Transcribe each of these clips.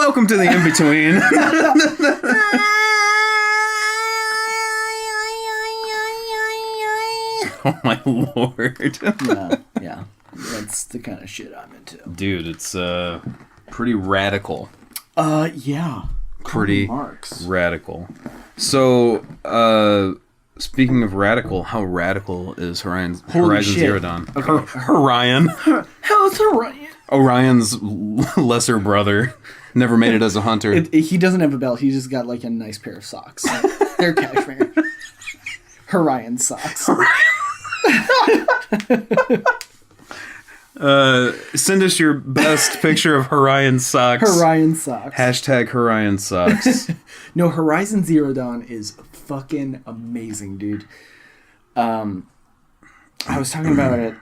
Welcome to the Inbetween. Oh my lord. Yeah. That's the kind of shit I'm into. Dude, it's pretty radical. Yeah. Pretty Marks. radical. So, speaking of radical, how radical is Horizon Zero Dawn? Okay. Orion. How's Orion? Orion's lesser brother. Never made it as a hunter. He doesn't have a belt. He just got like a nice pair of socks. They're cashmere. Orion socks. Send us your best picture of Orion socks. Orion socks. Hashtag Orion socks. No, Horizon Zero Dawn is fucking amazing, dude. I was talking about it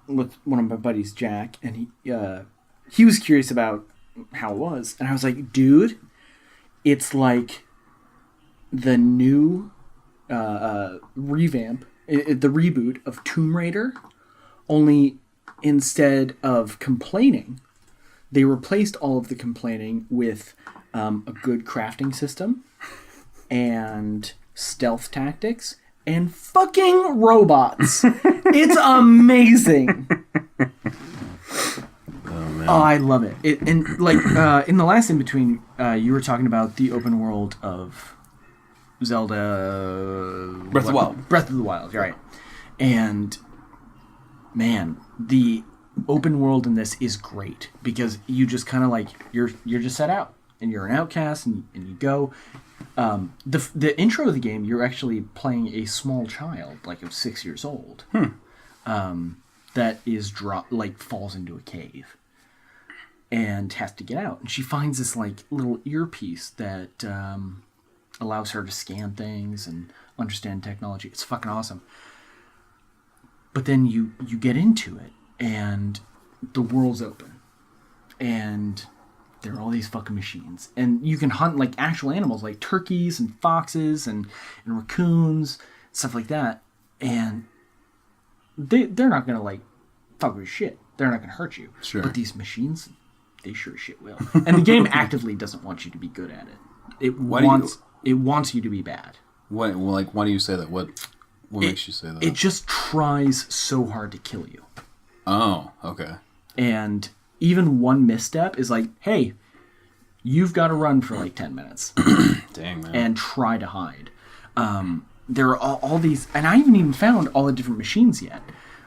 with one of my buddies, Jack, and he was curious about how it was, and I was like, dude, it's like the new revamp, the reboot of Tomb Raider, only instead of complaining, they replaced all of the complaining with a good crafting system and stealth tactics and fucking robots. It's amazing. Oh, man. Oh, I love it. And like in the last Inbetween, you were talking about the open world of Zelda Breath of the Wild. Breath of the Wild, right. And man, the open world in this is great because you just kind of like you're just set out and you're an outcast and you go. The intro of the game, you're actually playing a small child, like of 6 years old, that is falls into a cave and has to get out. And she finds this like little earpiece that allows her to scan things and understand technology. It's fucking awesome. But then you get into it, and the world's open, and there are all these fucking machines, and you can hunt like actual animals, like turkeys and foxes and raccoons, stuff like that, and they're not gonna like fuck with shit. They're not gonna hurt you. Sure. But these machines, they sure shit will. And the game actively doesn't want you to be good at it. It wants you to be bad. Why do you say that? What makes you say that? It just tries so hard to kill you. Oh, okay. And even one misstep is like, hey, you've got to run for like 10 minutes. Dang, man. And try to hide. There are all these, and I haven't even found all the different machines yet.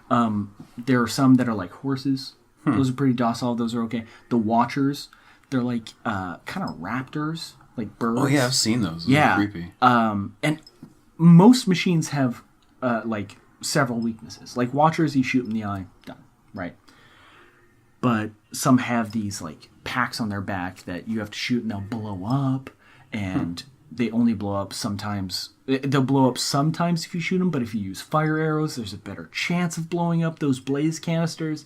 There are some that are like horses. Those are pretty docile. Those are okay. The Watchers, they're like kind of raptors, like birds. Oh, yeah, I've seen those. Those are creepy. And most machines have like several weaknesses. Like Watchers, you shoot in the eye, done, right? But some have these like packs on their back that you have to shoot and they'll blow up, and they only blow up sometimes. They'll blow up sometimes if you shoot them, but if you use fire arrows, there's a better chance of blowing up those blaze canisters.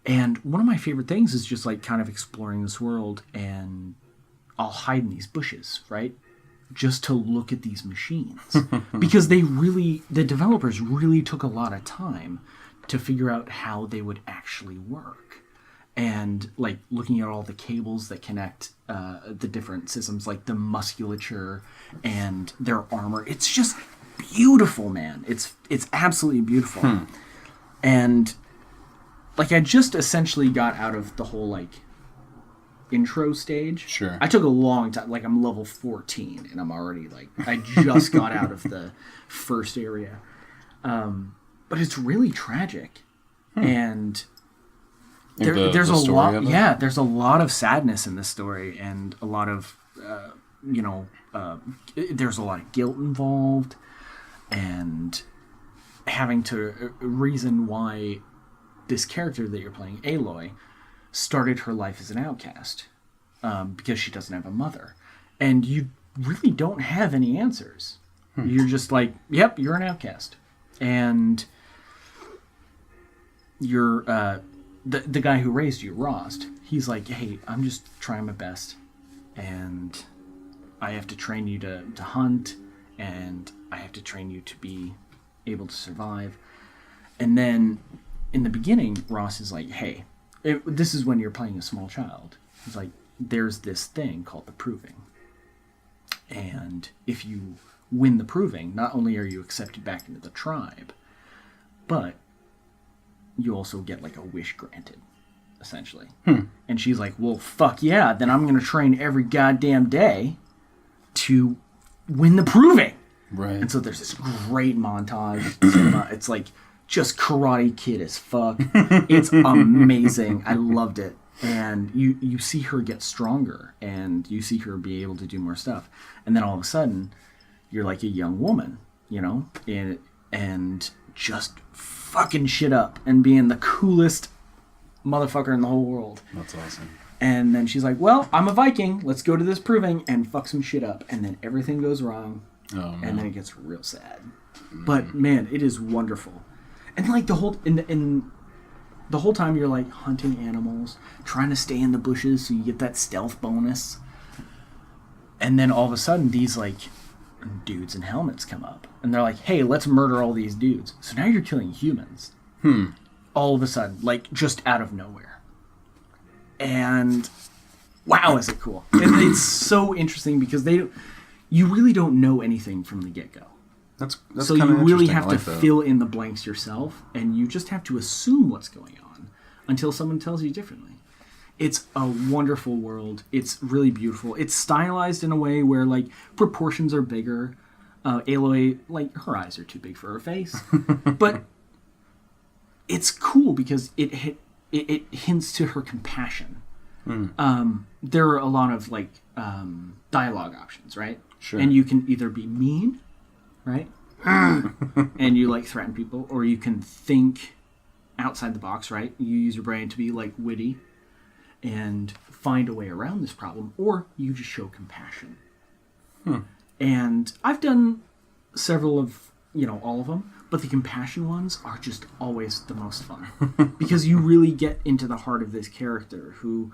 And one of my favorite things is just like kind of exploring this world, and I'll hide in these bushes, right? Just to look at these machines. Because the developers really took a lot of time to figure out how they would actually work. And like looking at all the cables that connect the different systems, like the musculature and their armor. It's just beautiful, man. It's absolutely beautiful. And like I just essentially got out of the whole like intro stage. Sure. I took a long time. Like I'm level 14 and I'm already like I just got out of the first area. But it's really tragic. And there's a lot. Yeah, there's a lot of sadness in this story, and a lot of there's a lot of guilt involved, and having to reason why this character that you're playing, Aloy, started her life as an outcast because she doesn't have a mother, and you really don't have any answers. You're just like, yep, you're an outcast, and you're the guy who raised you, Rost. He's like, hey, I'm just trying my best, and I have to train you to hunt, and I have to train you to be able to survive. And then in the beginning, Ross is like, hey, this is when you're playing a small child. It's like, there's this thing called the proving. And if you win the proving, not only are you accepted back into the tribe, but you also get like a wish granted, essentially. And she's like, well, fuck yeah, then I'm going to train every goddamn day to win the proving. Right. And so there's this great montage. It's like just Karate Kid as fuck. It's amazing. I loved it. And you see her get stronger, and you see her be able to do more stuff. And then all of a sudden, you're like a young woman, you know, and just fucking shit up and being the coolest motherfucker in the whole world. That's awesome. And then she's like, well, I'm a Viking. Let's go to this proving and fuck some shit up. And then everything goes wrong. Oh, no. And then it gets real sad. But, man, it is wonderful. And, like, the whole... in the whole time you're like hunting animals, trying to stay in the bushes so you get that stealth bonus. And then all of a sudden these like dudes in helmets come up and they're like, hey, let's murder all these dudes. So now you're killing humans. All of a sudden, like just out of nowhere. And wow, is it cool. And it's so interesting because you really don't know anything from the get-go. That's so you really have to fill in the blanks yourself, and you just have to assume what's going on until someone tells you differently. It's a wonderful world. It's really beautiful. It's stylized in a way where like proportions are bigger. Aloy, like her eyes are too big for her face, but it's cool because it hints to her compassion. There are a lot of like dialogue options, right? Sure. And you can either be mean, right? And you like threaten people, or you can think outside the box, right? You use your brain to be like witty and find a way around this problem, or you just show compassion. And I've done several of, all of them, but the compassion ones are just always the most fun because you really get into the heart of this character who,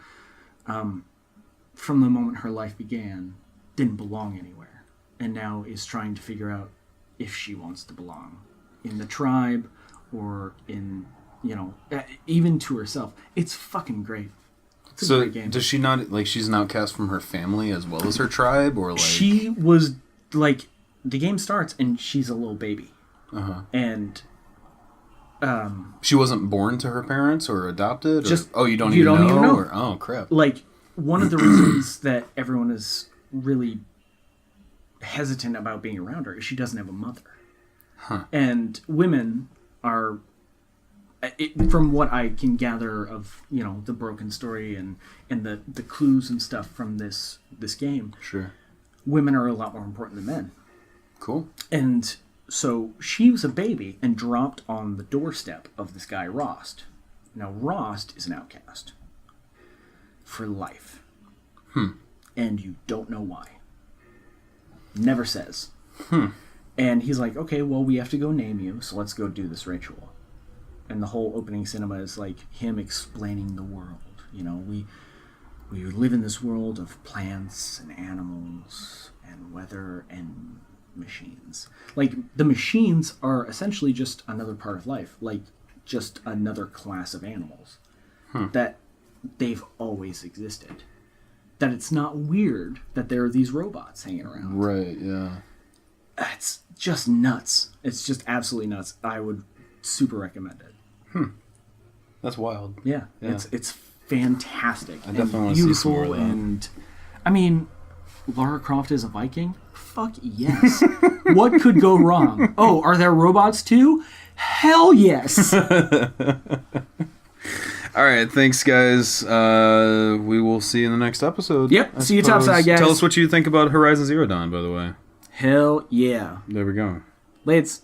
from the moment her life began, didn't belong anywhere, and now is trying to figure out if she wants to belong in the tribe or in, even to herself. It's fucking great. It's a great game. Does she not, like, she's an outcast from her family as well as her tribe, or like... She was, like, the game starts and she's a little baby. And... she wasn't born to her parents or adopted? Just... Or, you don't even know? Or, oh, crap. Like, one of the reasons that everyone is really hesitant about being around her is she doesn't have a mother. And women are... from what I can gather of, the broken story and the clues and stuff from this game, sure, women are a lot more important than men. Cool. And so she was a baby and dropped on the doorstep of this guy, Rost. Now, Rost is an outcast. For life. And you don't know why. Never says. And he's like, okay, well, we have to go name you, so let's go do this ritual. And the whole opening cinema is like him explaining the world. We live in this world of plants and animals and weather and machines. Like, the machines are essentially just another part of life. Like, just another class of animals. That they've always existed. That it's not weird that there are these robots hanging around. Right, yeah. It's just nuts. It's just absolutely nuts. I would super recommend it. That's wild. Yeah. It's fantastic. I definitely want to see some more of that. And I mean, Lara Croft is a Viking? Fuck yes. What could go wrong? Oh, are there robots too? Hell yes. All right, thanks, guys. We will see you in the next episode. Yep. See you topside, guys. Tell us what you think about Horizon Zero Dawn, by the way. Hell yeah. There we go. Lates.